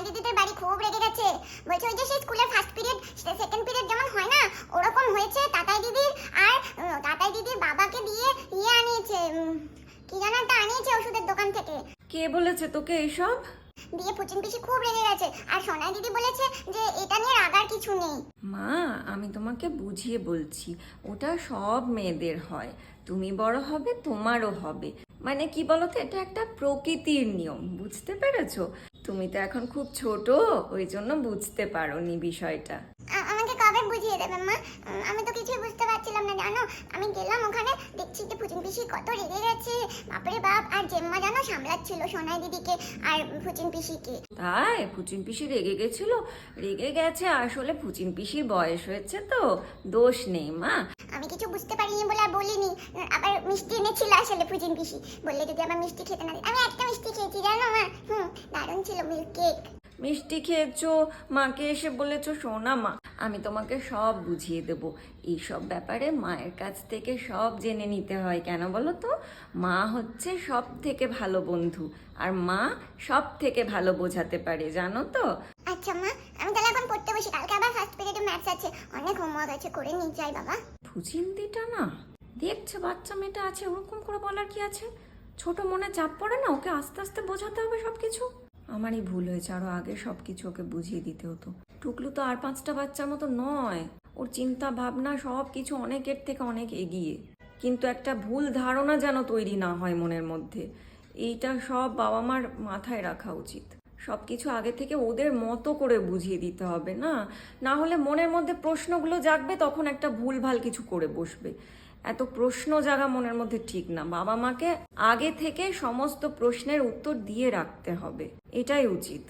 সোনাই দিদিদের বাড়ি খুব রেগে গেছে। বলছে ওই যে সেই স্কুলের ফার্স্ট পিরিয়ড সেকেন্ড পিরিয়ড যেমন হয় না ওরকম হয়েছে তাতাই দিদির। আর তাতাই দিদির বাবাকে দিয়ে আনিয়েছে, কি যেন একটা আনিয়েছে ওষুধের দোকান থেকে। কে বলেছে তোকে এইসব? দিয়ে পুচিন পিসি খুব রেগে গেছে। আর সোনাই দিদি বলেছে যে এটা নিয়ে রাগার কিছু নেই। মা, আমি তোমাকে বুঝিয়ে বলছি, ওটা সব মেয়েদের হয়। তুমি বড় হবে, তোমারও হবে। মানে কি বলতো, এটা একটা প্রকৃতির নিয়ম, বুঝতে পেরেছো? তুমি তো এখন খুব ছোট, ওই জন্য বুঝতে পারোনি বিষয়টা। আমাকে কবে বুঝিয়ে দেবে মা? আমি তো কিছুই বুঝতে পারছিলাম না জানো। আমি গেলাম ওখানে, দেখছি যে পুচিন পিসি কত রেগে গেছে, বাপরে বাপ। আর জেম্মা জানো সামলাচ্ছিল সোনাই দিদিকে আর পুচিন পিসিকে। তাই পুচিন পিসি রেগে গেছিল? রেগে গেছে, আসলে পুচিন পিসির বয়স হয়েছে তো, দোষ নেই মা। আমি কিছু বুঝতে পারিনি বলে আর বলিনি। আবার মিষ্টি এনেছিল আসলে পুচিন পিসি, বললে যদি আমার মিষ্টি খেতে না দিই। আমি একটা মিষ্টি খেয়েছি জানো মা, দারুণ ছিল, মিল্ক কেক। মিষ্টি খেয়েছো, মাকে এসে বলেছো সোনা মা আমি তোমাকে সব বুঝিয়ে দেব। এইসব ব্যাপারে মায়ের কাছ থেকে সব জেনে নিতে হয়, কেন বলো তো? মা হচ্ছে সব থেকে ভালো বন্ধু, আর মা সব থেকে ভালো বোঝাতে পারে, জানো তো? আচ্ছা মা, আমি তাহলে এখন পড়তে বসি, কালকে আবার ফার্স্ট পিরিয়ডে ম্যাথস আছে, অনেক হোমওয়ার্ক আছে, করে নিয়ে যাই বাবা। ফুচিন্দিটা না, দেখছে বাচ্চা মেয়েটা আছে, ওরকম করে বলার কি আছে? ছোট মনে চাপ পড়ে না, ওকে আস্তে আস্তে বোঝাতে হবে সবকিছু। আমারই ভুল হয়েছে, আরো আগে সবকিছু ওকে বুঝিয়ে দিতে হতো। টুকলু তো আর 5টা বাচ্চার মতো নয়, ওর চিন্তা ভাবনা সব কিছু অনেকের থেকে অনেক এগিয়ে। কিন্তু একটা ভুল ধারণা যেন তৈরি না হয় মনের মধ্যে, এইটা সব বাবা মার মাথায় রাখা উচিত। সব কিছু আগে থেকে ওদের মতো করে বুঝিয়ে দিতে হবে, না না হলে মনের মধ্যে প্রশ্নগুলো জাগবে, তখন একটা ভুলভাল কিছু করে বসবে। এত প্রশ্ন জাগা মনের মধ্যে ঠিক না। বাবা মাকে আগে থেকে সমস্ত প্রশ্নের উত্তর দিয়ে রাখতে হবে, এটাই উচিত।